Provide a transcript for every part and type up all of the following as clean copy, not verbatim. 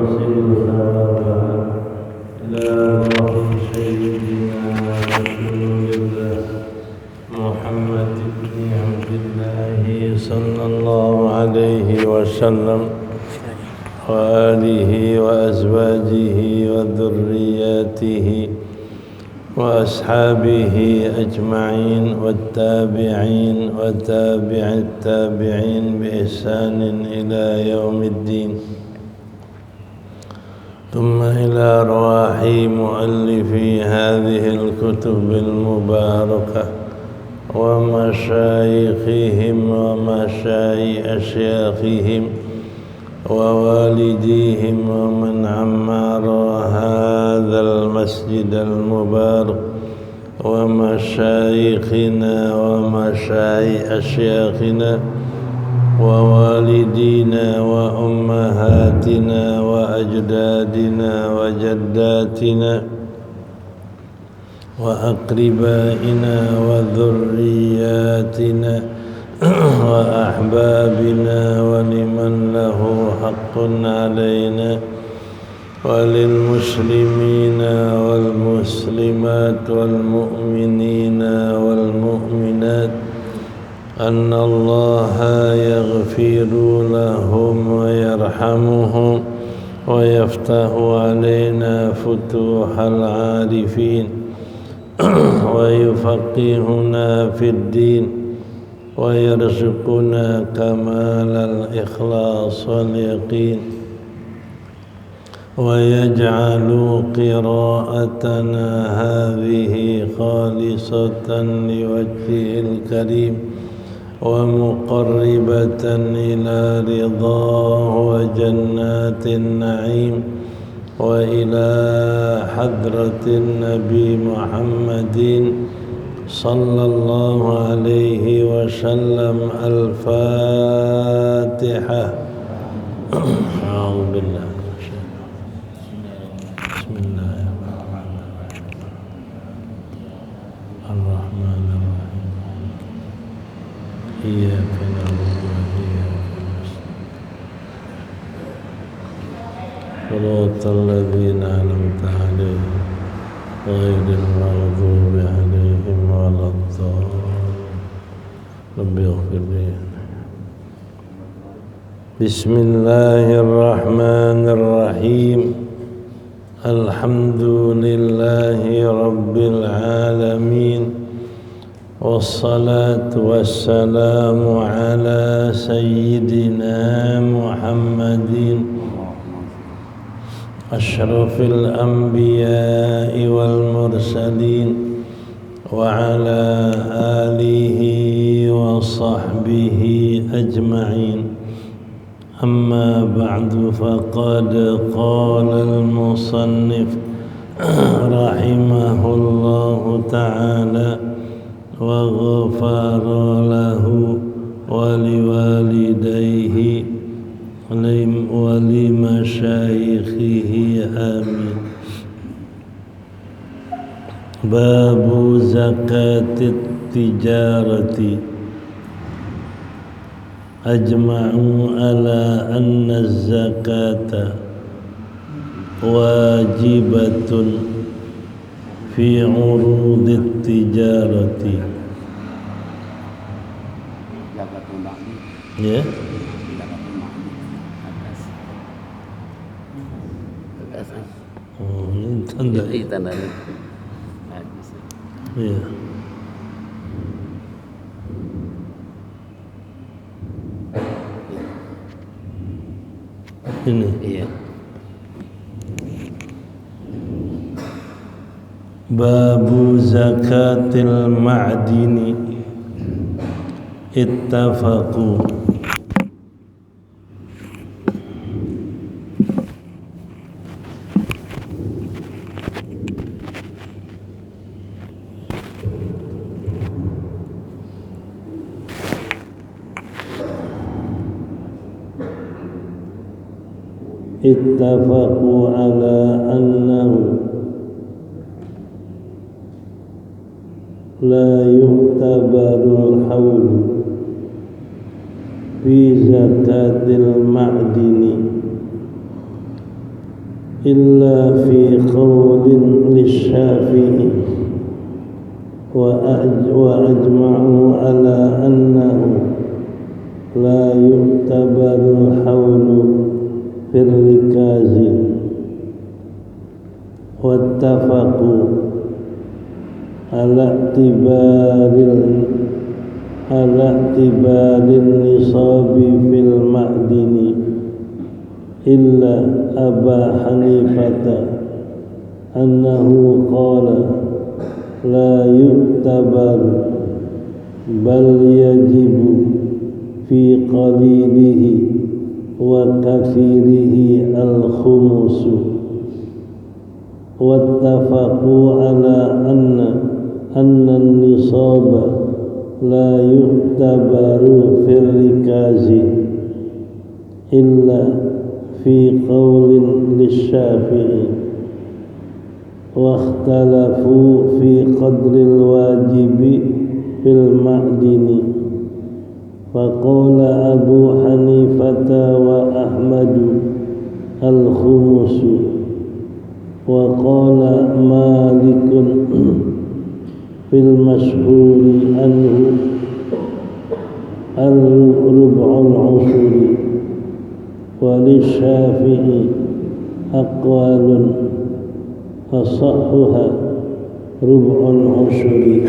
ونحسن ثوابها إلى روح سيدنا رسول الله محمد بن عبد الله صلى الله عليه وسلم وآله وأزواجه وذرياته وأصحابه أجمعين والتابعين وتابع التابعين بإحسان إلى يوم الدين ثم إلى أرواح مؤلفي هذه الكتب المباركة ومشايخهم أشياخهم ووالديهم ومن عمر هذا المسجد المبارك ومشايخنا أشياخنا ووالدينا وأمهاتنا وأجدادنا وجداتنا وأقربائنا وذرياتنا وأحبابنا ولمن له حق علينا وللمسلمين والمسلمات والمؤمنين والمؤمنات أن الله يغفر لهم ويرحمهم ويفتح علينا فتوح العارفين ويفقهنا في الدين ويرزقنا كمال الإخلاص واليقين ويجعل قراءتنا هذه خالصة لوجهه الكريم ومقربة إلى رضاه وجنات النعيم وإلى حضرة النبي محمد صلى الله عليه وسلم. الفاتحة. أعوذ بالله من الشيطان. بسم الله الرحمن الرحيم. إياك نعبد وإياك نستعين صراط الذين أنعمت عليهم غير المغضوب عليهم ولا الضالين. رب اغفر لي. بسم الله الرحمن الرحيم. الحمد لله رب العالمين والصلاة والسلام على سيدنا محمد أشرف الأنبياء والمرسلين وعلى آله وصحبه أجمعين. أما بعد فقد قال المصنف رحمه الله تعالى وغفر له ولوالديه ولمشايخه آمين. باب زكاة التجارة. أجمعوا على أن الزكاة واجبة في عروض التجارة. Ya. Oh, ini tanda. Ini tandanya. Iya. Ini. Iya. Babu zakatil ma'dini ittafaqu. Ittafaqu ala annahu la yu'tabarul hawl fi zakatil ma'dini illa fi qawlin lisyafi'i wa ajma'u ala annahu la yu'tabaru hawlu fil rikazi wattafaqu ala tibarin nisabi fil ma'dini illa Aba Hanifata annahu qala la yu'tabar bal yajibu fi qalilihi wa kathirihi al-khumusu wattafaqu ala anna an-nisaba la yu'tabaru fil rikazi illa fi qawlin lisyafi'i wa ikhtalafu fi qadril wajibi fil ma'dini faqala Abu Hanifata wa Ahmadu al-khumusu wa qala Malikun fil mashhuri anhu al-rub'ul ushuri wa lisyafi'i aqwalun asahhuha rub'ul ushuri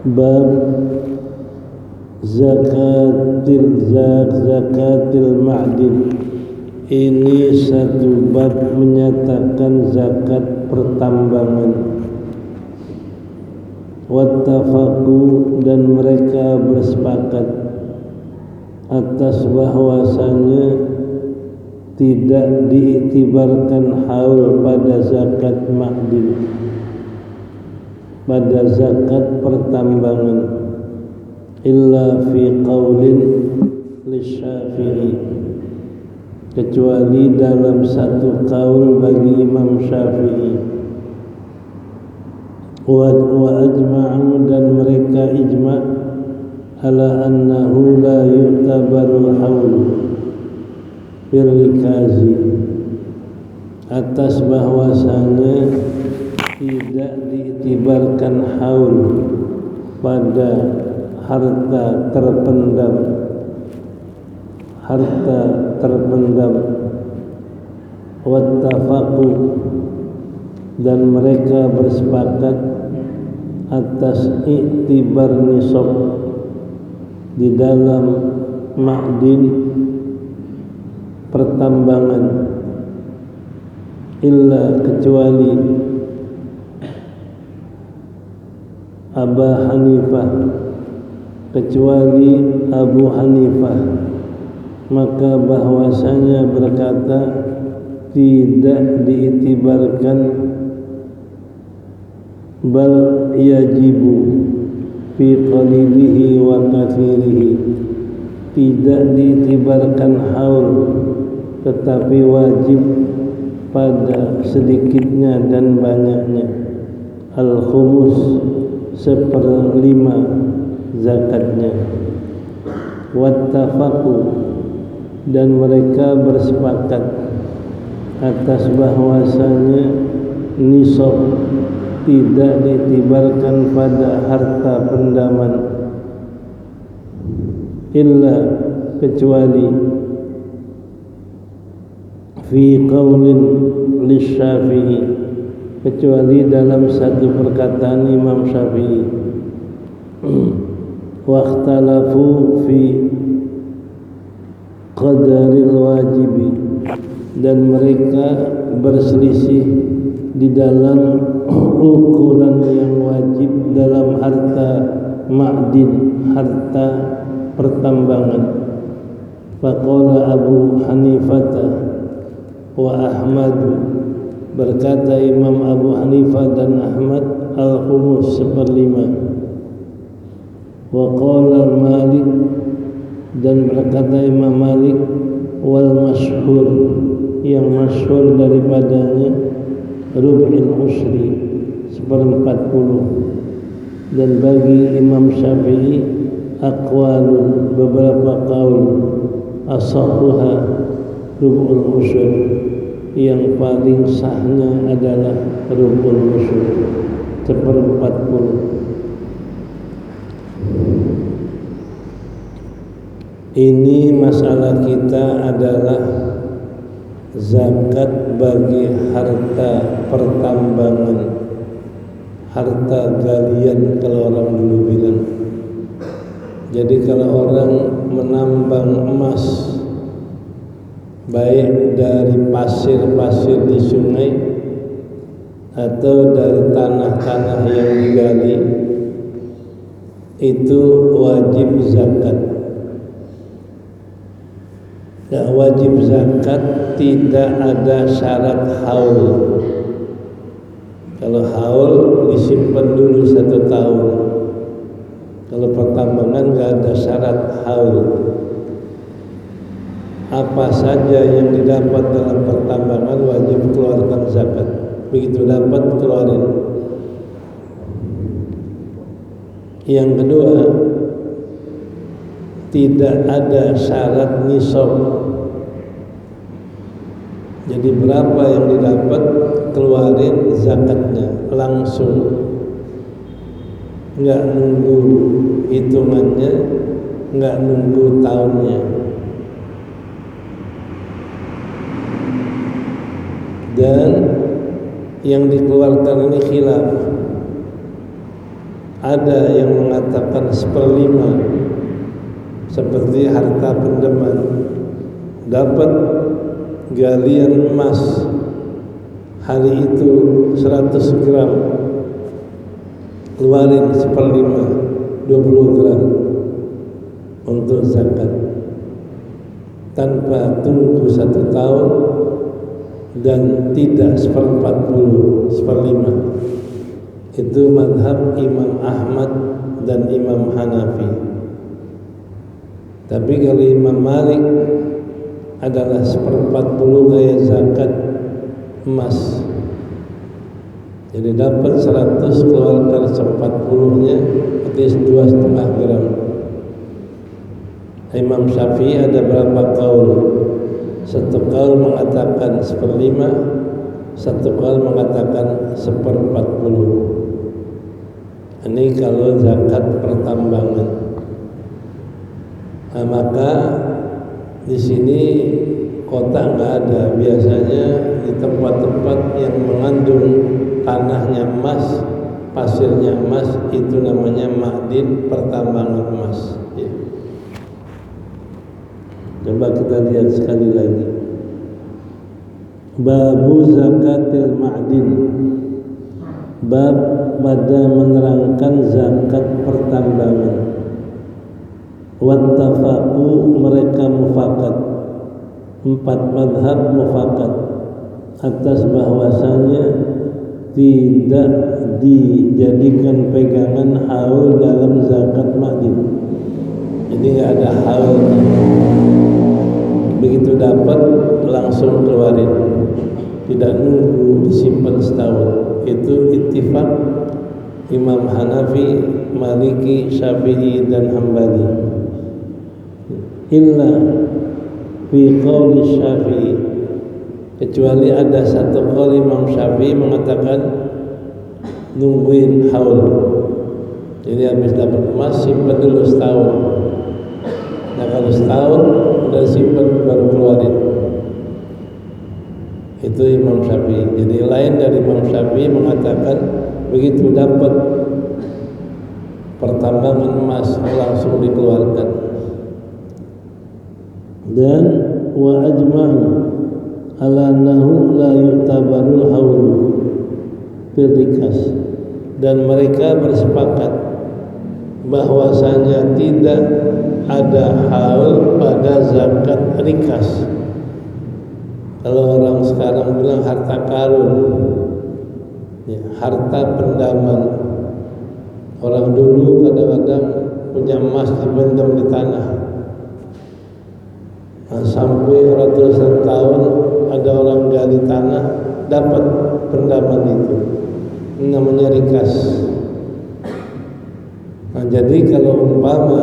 bab zakatil ma'din. Ini satu bab menyatakan zakat pertambangan. Wattafaqu, dan mereka bersepakat atas bahwasanya tidak diiktibarkan haul pada zakat ma'din, pada zakat pertambangan, illa fi qaulin lisyafi'i, kecuali dalam satu qaul bagi Imam Syafi'i. Wa ajma'u, dan mereka ijma' ala annahu la yu'tabaru haulu fil rikazi, atas bahwasanya tidak diiktibarkan haul pada harta terpendam. Wattafaqu, dan mereka bersepakat atas iktibar nisab di dalam ma'din pertambangan, illa, kecuali Aba Hanifah, kecuali Abu Hanifah, maka bahwasanya berkata tidak diiktibarkan, bal yajibu fi qalilihi wa kathirihi, tidak diiktibarkan haul tetapi wajib pada sedikitnya dan banyaknya. Al-khumus, 1/5 zakatnya. Wattafaqu, dan mereka bersepakat atas bahwasanya nisab tidak diiktibarkan pada harta pendaman, illa, kecuali fi qaulin lisyafi'i, kecuali dalam satu perkataan Imam Syafi'i. Wa ikhtalafu fi qadaril wajibi, dan mereka berselisih di dalam ukuran yang wajib dalam harta ma'din, harta pertambangan. Faqala Abu Hanifata wa Ahmad, berkata Imam Abu Hanifah dan Ahmad, al-khumus, 1/5. Wa qala Malik, dan berkata Imam Malik, wal masyhur, yang masyhur daripadanya, rub'il ushri, 1/40. Dan bagi Imam Syafi'i aqwalun, beberapa qaul, asahuha rub'ul usyur, yang paling sahnya adalah rub'ul usyur, 1/40. Ini masalah kita adalah zakat bagi harta pertambangan, harta galian kalau orang dulu bilang. Jadi kalau orang menambang emas, baik dari pasir-pasir di sungai atau dari tanah-tanah yang digali, itu wajib zakat. Wajib zakat tidak ada syarat haul. Kalau haul disimpan dulu 1 tahun. Kalau pertambangan nggak ada syarat haul. Apa saja yang didapat dalam pertambangan wajib keluarkan zakat. Begitu dapat keluarin. Yang kedua, tidak ada syarat nisab. Jadi berapa yang didapat keluarin zakatnya langsung, nggak nunggu hitungannya, nggak nunggu tahunnya. Dan yang dikeluarkan ini khilaf. Ada yang mengatakan 1/5 seperti harta pinjaman, dapat galian emas hari itu 100 gram, keluarin 1/5, 20 gram untuk zakat tanpa tunggu 1 tahun dan tidak 1/40, 1/5. Itu mazhab Imam Ahmad dan Imam Hanafi. Tapi kalau Imam Malik adalah 1/40 kayak zakat emas. Jadi dapat 100 keluarkan 1/40-nya, berarti 2,5 gram. Imam Syafi'i ada berapa kaul? 1 kaul mengatakan 1/5, 1 kaul mengatakan 1/40. Ini kalau zakat pertambangan. Nah, maka di sini kota nggak ada. Biasanya di tempat-tempat yang mengandung tanahnya emas, pasirnya emas, itu namanya ma'din, pertambangan emas. Ya. Coba kita lihat sekali lagi. Babu zakatil ma'din. Bab pada menerangkan zakat pertambangan. Wattafaqu, mereka mufakat, 4 madhab mufakat atas bahwasanya tidak dijadikan pegangan haul dalam zakat ma'din. Jadi nggak ada haul, begitu dapat langsung keluarin, tidak nunggu disimpan setahun. Itu ittifaq Imam Hanafi, Maliki, Syafi'i dan Hambali. Illa fi qauli Syafi'i, kecuali ada 1 qaul Imam Syafi'i mengatakan nungguin haul. Jadi habis dapat emas simpan dulu setahun. Nah kalau setahun udah simpan baru keluarin. Itu Imam Syafi'i. Jadi lain dari Imam Syafi'i mengatakan begitu dapat pertambangan emas langsung dikeluarkan. Dan wa ajma'u ala annahu la yutabarul haul fil rikas, dan mereka bersepakat bahwasanya tidak ada haul pada zakat rikas. Kalau orang sekarang bilang harta karun, ya, harta pendaman. Orang dulu kadang-kadang punya emas dipendam di tanah. Nah, sampai ratusan tahun ada orang gali tanah dapat pendaman itu, namanya rikas. Nah Jadi kalau umpama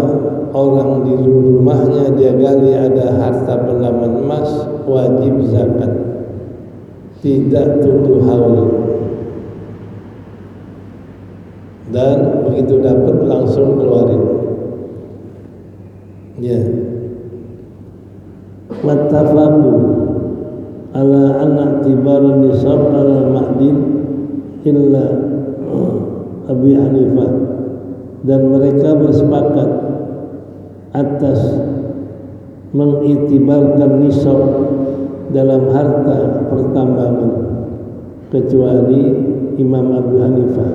orang di rumahnya dia gali ada harta benda emas, wajib zakat, tidak tunggu haul. Dan begitu dapat langsung keluarin. Ya. Wattafaqu ala anna i'tibaran nisab ala ma'din illa Abi Hanifah, dan mereka bersepakat atas mengiktibarkan nisab dalam harta pertambangan kecuali Imam Abu Hanifah.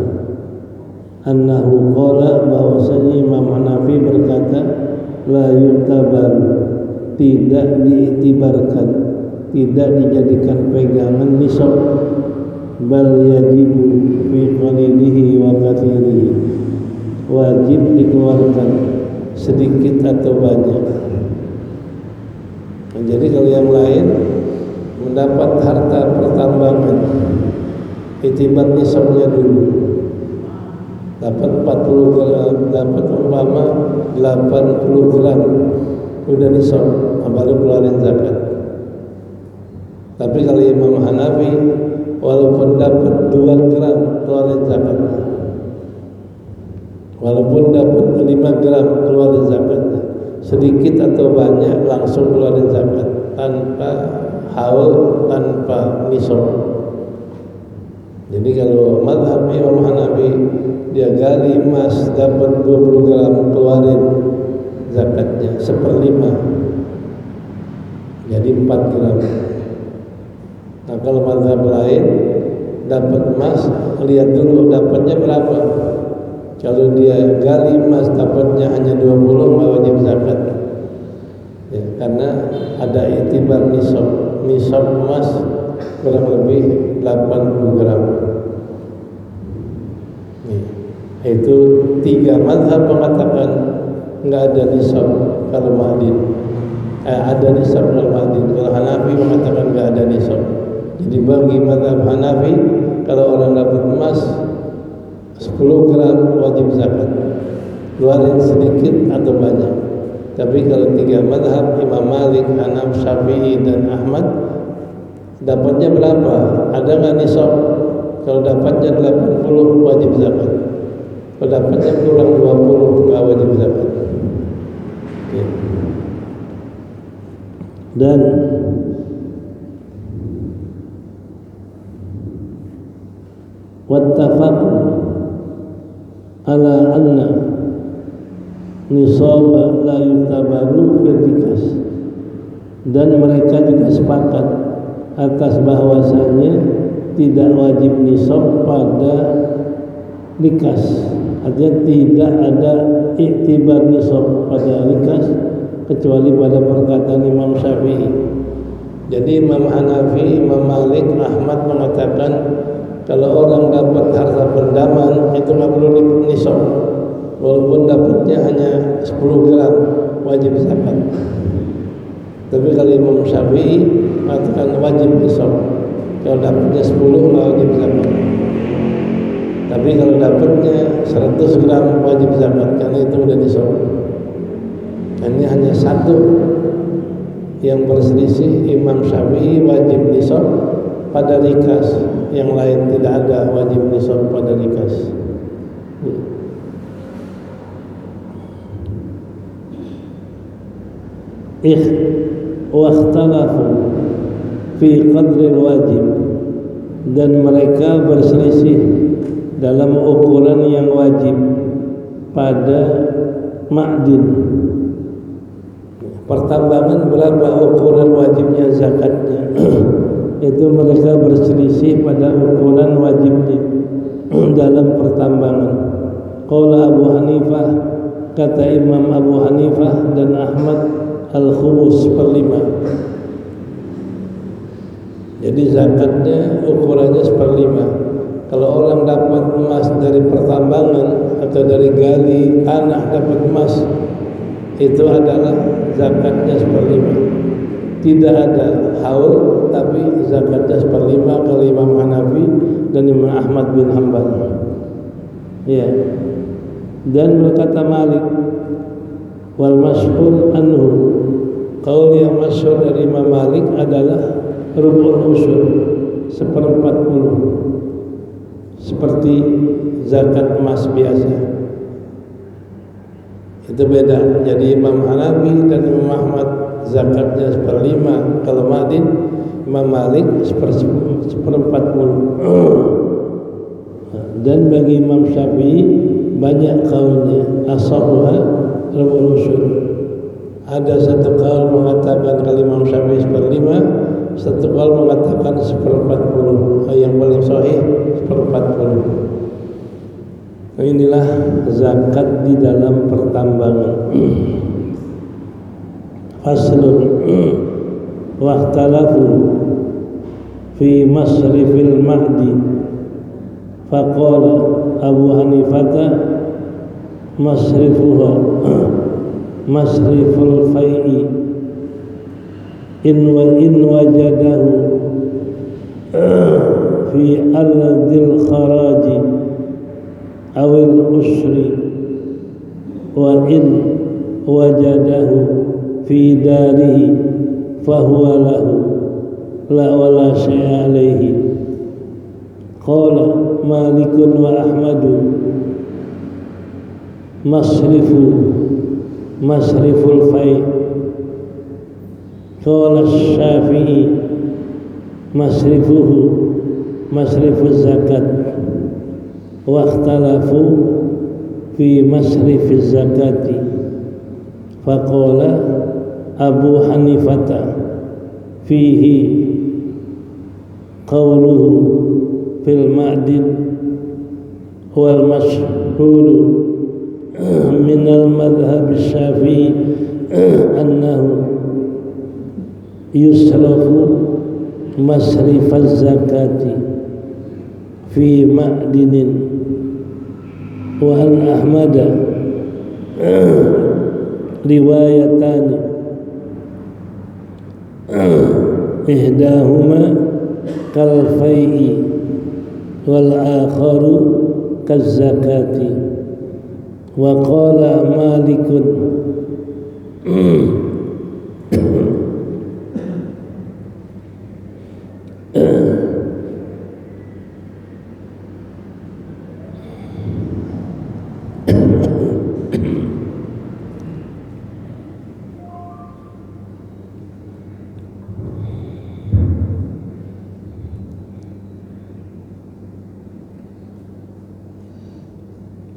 Annahu qala, bahwasanya Imam Hanafi berkata, la yutabar, tidak diiktibarkan, tidak dijadikan pegangan nisab, bal yajibu fi qalilihi wa kathirihi, wajib dikeluarkan sedikit atau banyak. Nah, jadi kalau yang lain mendapat harta pertambangan, iktibar nisabnya dulu, dapat 40 gram, dapat umpama 80 gram, udah nisab, baru keluarin zakat. Tapi kalau Imam Hanafi, walaupun dapat 2 gram keluarin zakat, walaupun dapat 5 gram keluarin zakat, sedikit atau banyak langsung keluarin zakat, tanpa haul, tanpa nisab. Jadi kalau mazhab Imam Hanafi, dia gali emas dapat 20 gram, keluarin zakatnya 1/5, jadi 4 gram. Nah kalau mazhab lain, dapat emas, lihat dulu dapatnya berapa. Kalau dia gali emas dapatnya hanya 20, nggak wajib zakat. Ya, karena ada iktibar nisab. Nisab emas kurang lebih 80 gram. Itu 3 mazhab mengatakan nggak ada nisab kalau ma'din. Ada nisab kalau ma'din. Kalau Hanafi mengatakan nggak ada nisab. Jadi bagi mazhab Hanafi, kalau orang dapat emas 10 gram wajib zakat, keluarin sedikit atau banyak. Tapi kalau 3 mazhab, Imam Malik, Hanaf, Syafi'i dan Ahmad, dapatnya berapa? Ada nggak nisab? Kalau dapatnya 80 wajib zakat. Kalau dapatnya kurang 20 nggak wajib zakat. Oke. Dan wattafaqu ala anna nisab la yutabaru fil rikas, dan mereka juga sepakat atas bahwasanya tidak wajib nisab pada rikas. Artinya tidak ada iktibar nisab pada rikas kecuali pada perkataan Imam Syafi'i. Jadi Imam Hanafi, Imam Malik, Ahmad mengatakan kalau orang dapat harta bendaman itu nggak perlu nisab, walaupun dapatnya hanya 10 gram wajib zakat. Tapi kalau Imam Syafi'i mengatakan wajib nisab, kalau dapatnya 10 nggak wajib zakat. Tapi kalau dapatnya 100 gram wajib zakat, karena itu udah nisab. Ini hanya satu yang berselisih, Imam Syafi'i wajib nisab pada rikas, yang lain tidak ada wajib nisab pada rikas. Wakhtalafu fi qadril wajib, dan mereka berselisih dalam ukuran yang wajib pada ma'din. Pertambangan berapa ukuran wajibnya zakatnya? Itu mereka berselisih pada ukuran wajibnya dalam pertambangan. Qala Abu Hanifah, kata Imam Abu Hanifah dan Ahmad, al-khumus 1/5. Jadi zakatnya ukurannya 1/5. Kalau orang dapat emas dari pertambangan atau dari gali tanah dapat emas, itu adalah zakatnya 1/5. Tidak ada haul, tapi zakatnya 1/5 kalau Imam Hanafi dan Imam Ahmad bin Hanbal. Ya. Dan berkata Malik, wal masyhur anhu, qaul yang masyhur dari Imam Malik adalah rubul usyur, 1/40, seperti zakat emas biasa. Itu beda. Jadi Imam Hanafi dan Imam Ahmad zakatnya 1/5 kalau ma'din, Imam Malik 1/40. Dan bagi Imam Syafi'i banyak kaulnya, asahuha rubul usyur. Ada satu kaul mengatakan kalau Imam Syafi'i 1/5, satu kaul mengatakan 1/40. Yang paling sahih 1/40. Inilah zakat di dalam pertambangan. Faslun waqtalafu fi masrifil ma'di. Faqala Abu Hanifah masrifuha masriful fai'i in wajadahu fi ardil kharaji awil usri wa in wajadahu fi darihi fahuwa lahu la wala syai'a alaihi. Qala Malikun wa Ahmadu masriful fai'. Qala Syafi'i masrifuz zakat. Wa ikhtalafu fi masrifiz zakati. Faqala Abu Hanifah fihi qawluhu fil ma'din wal mashhur min al madhhab Syafi'i annahu yusrafu masrifaz zakati fi ma'dinin wa an Ahmada riwayatani ihdahuma kal fai'i wal akharu kaz zakati. Wa qala Malikun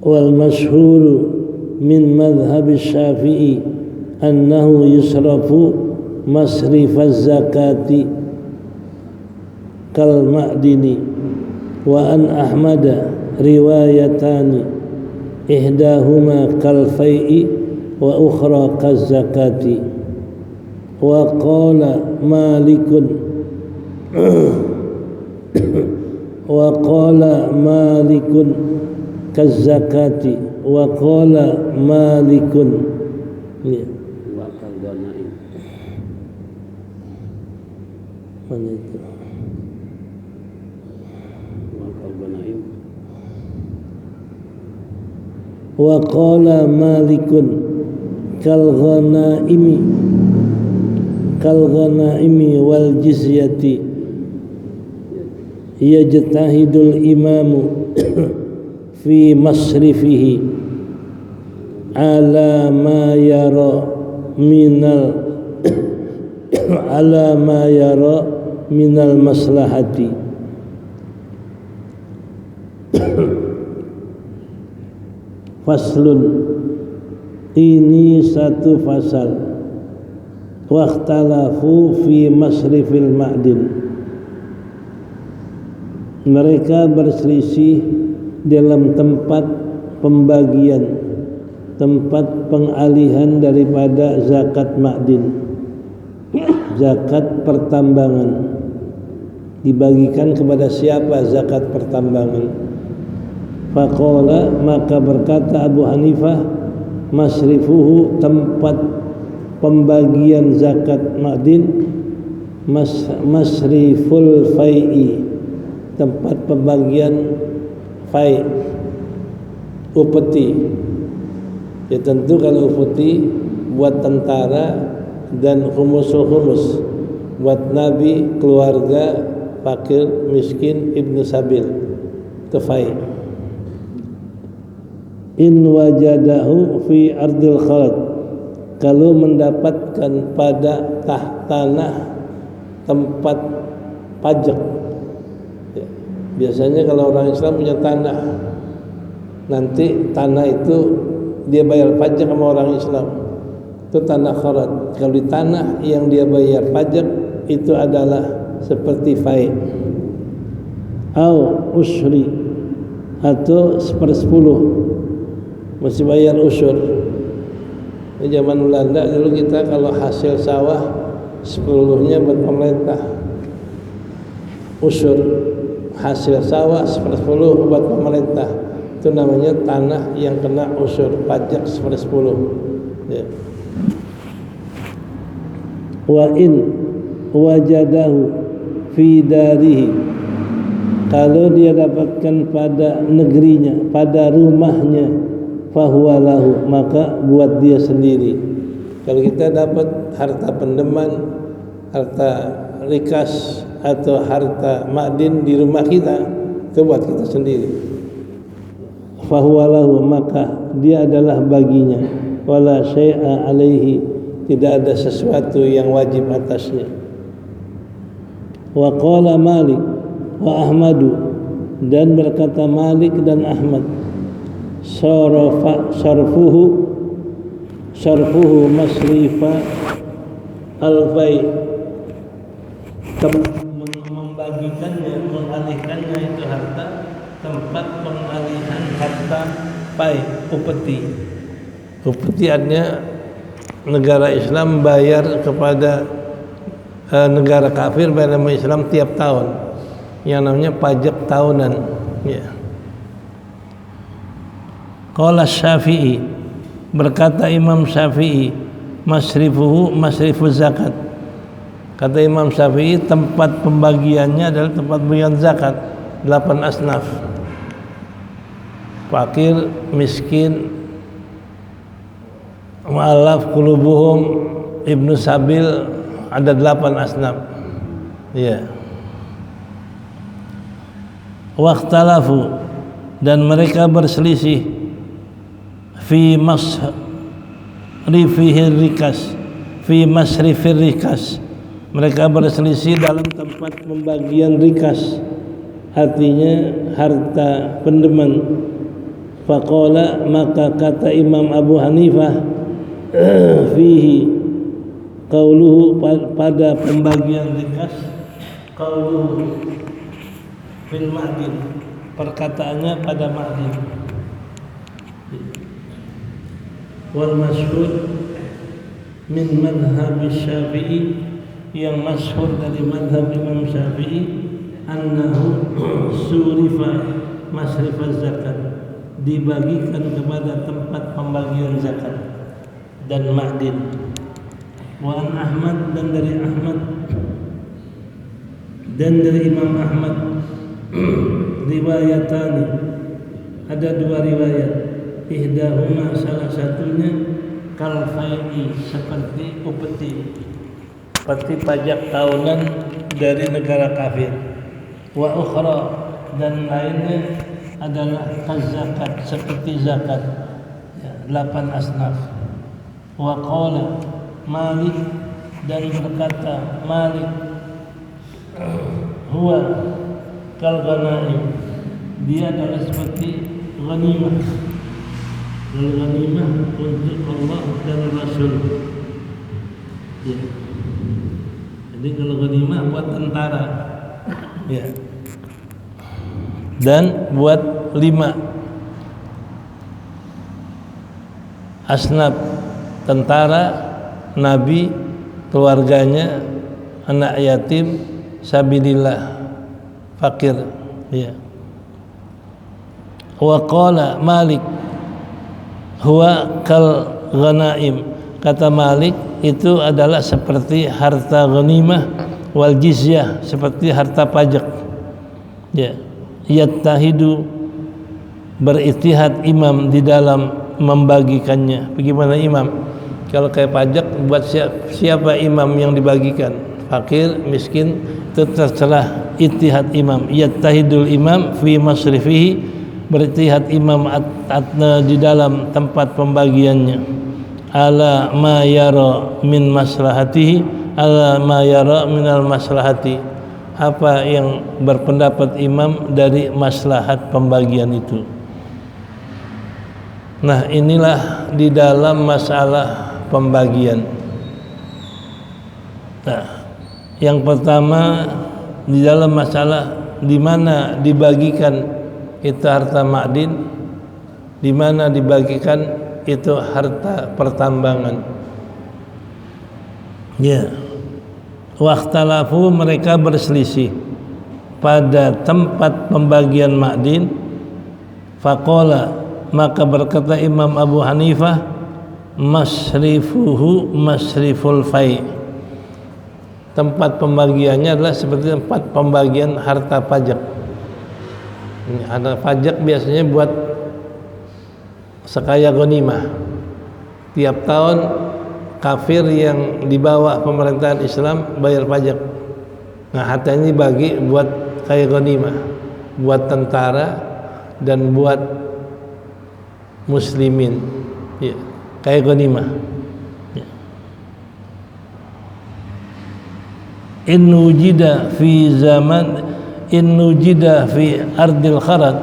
wal masyhur min madhhab Syafi'i annahu yusrafu masrifaz zakati kal ma'dini wa an Ahmada riwayatani ihdahuma kal fai'i wa ukhra kaz zakati. Wa qala Malikun wa qala Malikun kaz zakati wa qala Malikun wa kal ghanaim. Mana itu? Wa qala Malikun kal ghanaimi wal jizyati yajtahidul imamu fi masrifihi ala ma yara minal maslahati. Faslun, ini satu fasal. Wakhtalafu fi masrifil ma'din. Mereka berselisih dalam tempat pembagian, tempat pengalihan daripada zakat ma'din, zakat pertambangan. Dibagikan kepada siapa zakat pertambangan? Faqala, maka berkata Abu Hanifah, masrifuhu, tempat pembagian zakat ma'din, masriful fai'i, tempat pembagian fai', upeti, Ya tentu kalau upeti buat tentara dan khumusul khumus buat nabi, keluarga, fakir, miskin, ibnu sabil, kefai. In wajadahu fi ardil khalad, kalau mendapatkan pada tanah tempat pajak. Ya, biasanya kalau orang Islam punya tanah, nanti tanah itu dia bayar pajak sama orang Islam, itu tanah kharat. Kalau di tanah yang dia bayar pajak itu adalah seperti fai au usri, atau 1/10 masih bayar usur. Di zaman Belanda dulu kita kalau hasil sawah 10-nya buat pemerintah, usur hasil sawah 1/10 buat pemerintah, itu namanya tanah yang kena usur pajak 1/10. Ya. Wa in wajadahu fi darihi, kalau dia dapatkan pada negerinya, pada rumahnya, fahuwa lahu, maka buat dia sendiri. Kalau kita dapat harta pendeman, harta rikas atau harta ma'din di rumah kita, itu buat kita sendiri. Fahuwa lahu, maka dia adalah baginya. Wala syai'a alaihi, tidak ada sesuatu yang wajib atasnya. Wa qala Malik wa Ahmadu, dan berkata Malik dan Ahmad, syarfuhu masrifa al-fai, membagikannya, mengalihkannya itu harta, tempat pengalihan harta fai, upeti. Upeti artinya negara Islam bayar kepada negara kafir, bayar sama Islam tiap tahun, yang namanya pajak tahunan. Ya. Qala Syafi'i, berkata Imam Syafi'i, masrifuhu masrifu zakat. Kata Imam Syafi'i, tempat pembagiannya adalah tempat pembagian zakat, 8 asnaf. Fakir, miskin, mu'allaf qulubuhum, ibnu sabil, ada 8 asnaf. Ya. Waqtalafu, dan mereka berselisih fi masrifir rikas, fi masrifir rikas, mereka berselisih dalam tempat pembagian rikas, artinya harta pendeman. Faqala, maka kata Imam Abu Hanifah, fihi, qauluhu, pada pembagian rikas, qauluhu fil ma'din, perkataannya pada ma'din. Wal masyhur min madhhab Syafi'i, yang masyhur dari madhab Imam Syafi'i, annahu surifa masrifaz zakat, dibagikan kepada tempat pembagian zakat dan ma'din. Wa an Ahmad, dan dari Ahmad, dan dari Imam Ahmad, riwayatani, ada 2 riwayat. Ihdahuma, salah satunya kal fai'i, seperti upeti, seperti pajak tahunan dari negara kafir. Wa ukhra, dan lainnya adalah zakat, seperti zakat, 8 asnaf. Wa qala Malik, dan berkata Malik, huwa kal ghanaim, dia adalah seperti ghanimah. Al-ghanimah untuk Allah dan Rasul. Ya. Jadi kalau ghanimah buat tentara, ya. Dan buat 5 asnaf, tentara, nabi, keluarganya, anak yatim, sabilillah, fakir. Ya. Wa qala Malik, huwa kal ghanaim, kata Malik, itu adalah seperti harta ghanimah, wal jizyah, seperti harta pajak. Ya, yattahidu, berijtihad imam di dalam membagikannya. Bagaimana imam? Kalau kayak pajak, buat siapa imam yang dibagikan? Fakir, miskin, itu terserah ijtihad imam. Yattahidul imam fi masrifihi, berijtihad imam di dalam tempat pembagiannya. Ala ma yara min maslahatihi, ala ma yara minal maslahati, apa yang berpendapat imam dari maslahat pembagian itu. Nah, inilah di dalam masalah pembagian. Nah, yang pertama di dalam masalah di mana dibagikan itu harta ma'din, di mana dibagikan itu harta pertambangan. Ya. Wakhtalafu, mereka berselisih pada tempat pembagian ma'din. Faqala, maka berkata Imam Abu Hanifah, masrifuhu masriful fai, tempat pembagiannya adalah seperti tempat pembagian harta pajak. Ada pajak biasanya buat sekaya ghanimah. Tiap tahun kafir yang di bawah pemerintahan Islam bayar pajak. Nah, harta ini bagi buat kaya ghanimah, buat tentara dan buat muslimin. Ya, kaya ghanimah. Ya. In wujida fi ardil kharat,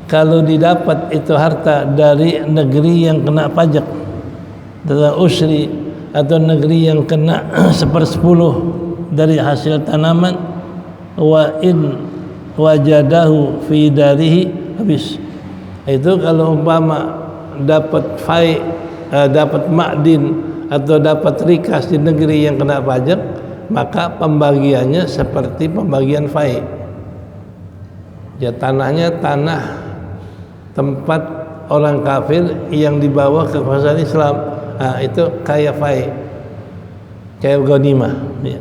kalau didapat itu harta dari negeri yang kena pajak, dari usri atau negeri yang kena 1/10 dari hasil tanaman, wa in wajadahu fi darihi, habis. Itu kalau umpama dapat dapat ma'din atau dapat rikas di negeri yang kena pajak, maka pembagiannya seperti pembagian fai. Ya, tanahnya tanah tempat orang kafir yang dibawa kekuasaan Islam. Nah, itu kayak fai, kayak ghanimah. Ya.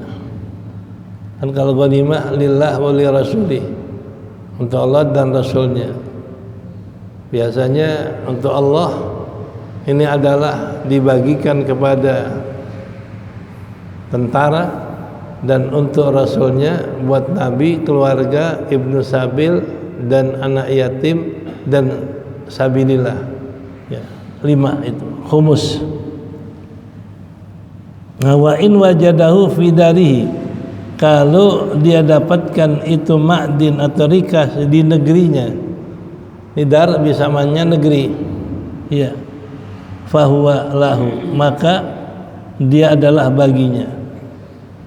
Kan kalau ghanimah lillah wa li rasulih, untuk Allah dan Rasulnya. Biasanya untuk Allah ini adalah dibagikan kepada tentara, dan untuk Rasulnya buat Nabi, keluarga, ibnu sabil, dan anak yatim, dan sabilillah. Ya, 5 itu khumus. Wa in wajadahu fi darihi, kalau dia dapatkan itu ma'din atau rikas di negerinya, nidar bisa maknanya negeri, ya, fahuwa lahu, maka dia adalah baginya.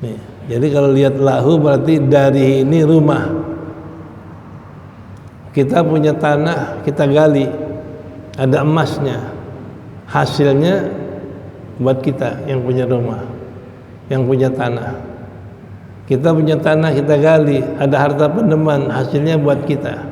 Nih, jadi kalau lihat lahu berarti dari ini rumah. Kita punya tanah, kita gali, ada emasnya, hasilnya buat kita yang punya rumah, yang punya tanah. Kita punya tanah, kita gali, ada harta pendeman, hasilnya buat kita.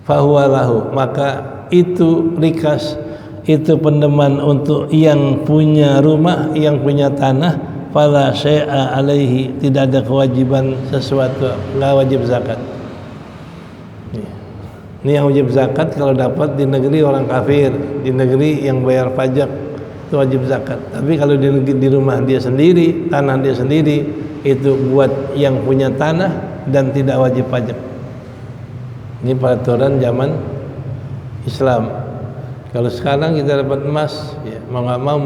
Fahuwa lahu, maka itu rikas, itu pendeman untuk yang punya rumah, yang punya tanah. Fala syai'a alaihi, tidak ada kewajiban sesuatu, nggak wajib zakat. Ini yang wajib zakat kalau dapat di negeri orang kafir, di negeri yang bayar pajak, itu wajib zakat. Tapi kalau di rumah dia sendiri, tanah dia sendiri, itu buat yang punya tanah dan tidak wajib pajak. Ini peraturan zaman Islam. Kalau sekarang kita dapat emas, ya, mau nggak mau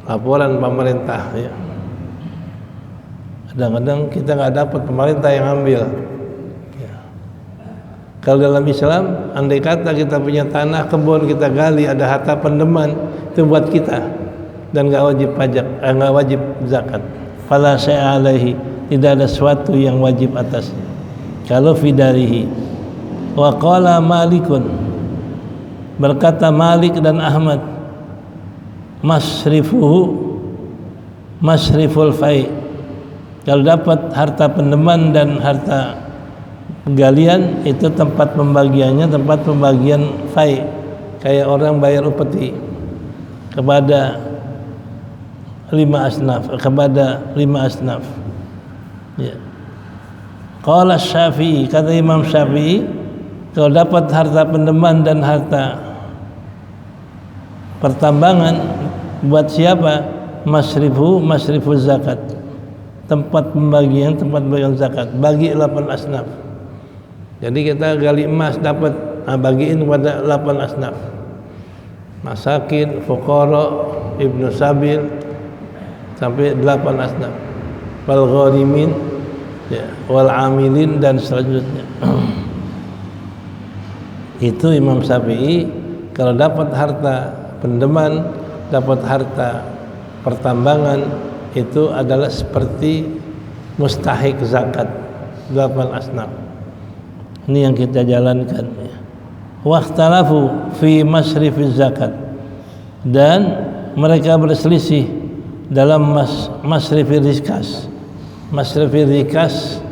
laporan pemerintah. Ya. Kadang-kadang kita nggak dapat, pemerintah yang ambil. Ya. Kalau dalam Islam, andai kata kita punya tanah, kebun, kita gali, ada harta pendeman, itu buat kita dan nggak wajib pajak, nggak wajib zakat. Fala syai'a alaihi, tidak ada sesuatu yang wajib atasnya. Kalau fidarihi. Wa qala Malikun, berkata Malik dan Ahmad, masrifuhu masriful fai, kalau dapat harta pendeman dan harta penggalian, itu tempat pembagiannya tempat pembagian fai, kayak orang bayar upeti kepada 5 asnaf. Ya. Qala Syafi'i, kata Imam Syafi'i, kalau dapat harta pendeman dan harta pertambangan buat siapa? Masrifu zakat, tempat pembagian zakat, bagi 8 asnaf. Jadi kita gali emas dapat, bagiin kepada 8 asnaf, masakin, fuqara, ibnu sabil, sampai 8 asnaf, wal gharimin, ya, wal amilin, dan selanjutnya. Itu Imam Syafi'i kalau dapat harta pendeman, dapat harta pertambangan, itu adalah seperti mustahik zakat 8 asnaf. Ini yang kita jalankan. Waqtalafu fi masrifiz zakat, dan mereka berselisih dalam masrifir rikas. Masrifir rikas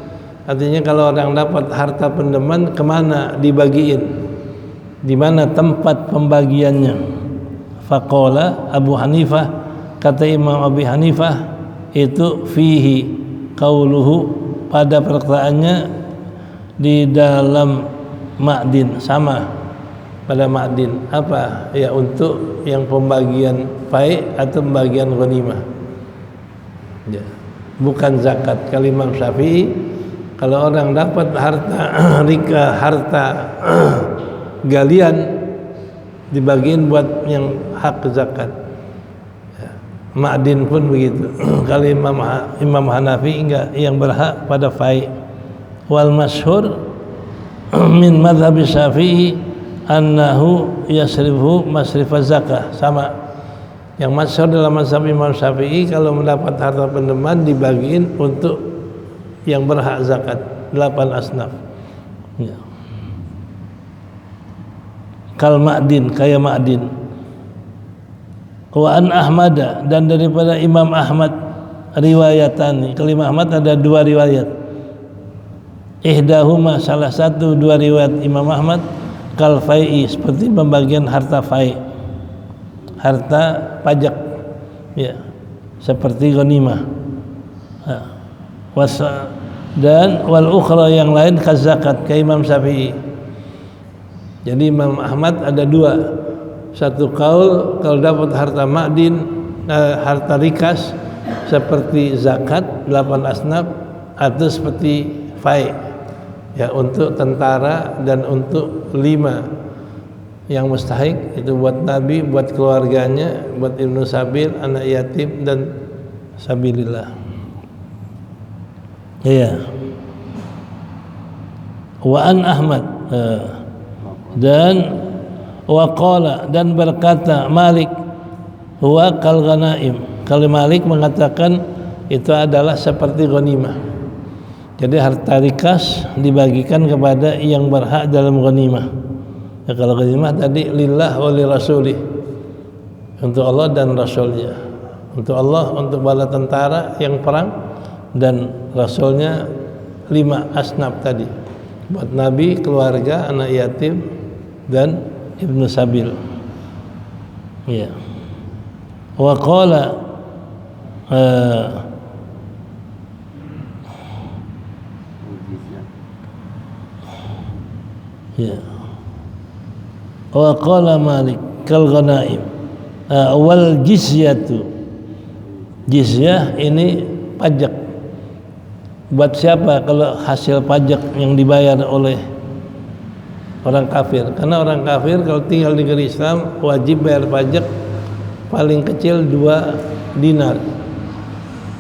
artinya kalau orang dapat harta pendeman, kemana dibagiin, di mana tempat pembagiannya. Faqala Abu Hanifah, kata Imam Abu Hanifah, itu fihi qauluhu, pada perkataannya di dalam ma'din, sama pada ma'din. Apa? Ya, untuk yang pembagian fai' atau pembagian ghanimah, ya, bukan zakat. Kalau Imam Syafi'i, kalau orang dapat harta harta galian, dibagiin buat yang hak zakat. Ya, ma'din pun begitu. Kalau Imam Hanafi enggak, yang berhak pada fai'. Wal masyhur min madhhab Syafi'i annahu yasrifu masrifaz zakah, sama. Yang masyhur dalam mazhab Imam Syafi'i, kalau mendapat harta pendeman dibagiin untuk yang berhak zakat, 8 asnaf. Ya. Kal ma'din, kaya ma'din. Wa an Ahmada, dan daripada Imam Ahmad riwayatani. Kalau Imam Ahmad ada 2 riwayat. Ihdahuma, salah satu 2 riwayat Imam Ahmad, kal fai'i, seperti pembagian harta fai', harta pajak, ya, seperti ghanimah. Dan wal ukhra, yang lain kazakat, ke Imam Syafi'i. Jadi Imam Ahmad ada 2. Satu kaul, kalau dapat harta ma'din, harta rikas seperti zakat 8 asnaf, atau seperti fai', ya, untuk tentara dan untuk 5 yang mustahik, itu buat Nabi, buat keluarganya, buat Ibnu Sabil, anak yatim, dan sabilillah. Ya. Wa an Ahmad, dan waqala, dan berkata Malik, huwa kal ghanaim. Kalau Malik mengatakan itu adalah seperti ghanimah. Jadi harta rikas dibagikan kepada yang berhak dalam ghanimah. Ya, kalau ghanimah tadi lillah wa li rasulih, untuk Allah dan Rasulnya. Untuk Allah, untuk bala tentara yang perang, dan Rasulnya 5 asnaf tadi, buat Nabi, keluarga, anak yatim, dan Ibnu Sabil. Ya. Wa qala ya, wa qala Malik kal ghanaim wal jizyatu. Jizyah ini pajak. Buat siapa? Kalau hasil pajak yang dibayar oleh orang kafir. Karena orang kafir kalau tinggal di negeri Islam wajib bayar pajak paling kecil 2 dinar.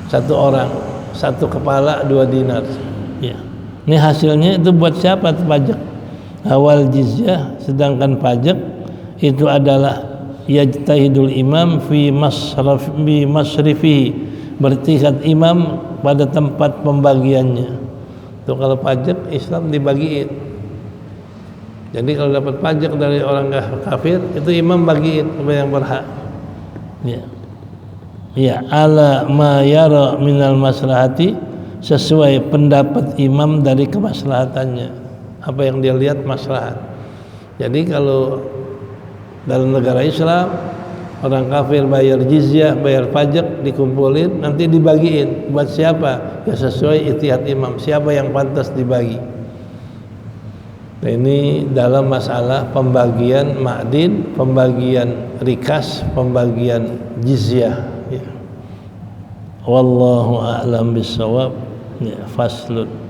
Satu orang, satu kepala 2 dinar. Ya. Ini hasilnya itu buat siapa itu pajak? Awal jizyah, sedangkan pajak itu adalah yajtahidul imam fi masrifihi, bertingkat imam pada tempat pembagiannya. Itu kalau pajak Islam dibagiin. Jadi kalau dapat pajak dari orang kafir, itu imam bagiin kepada yang berhak. Ya. Ya, ala ma yara minal maslahati, sesuai pendapat imam dari kemaslahatannya. Apa yang dia lihat maslahat. Jadi kalau dalam negara Islam orang kafir bayar jizyah, bayar pajak, dikumpulin, nanti dibagiin buat siapa? Ya sesuai ijtihad imam, siapa yang pantas dibagi. Nah, ini dalam masalah pembagian ma'din, pembagian rikas, pembagian jizyah ya. Wallahu a'lam bissawab ya, faslun.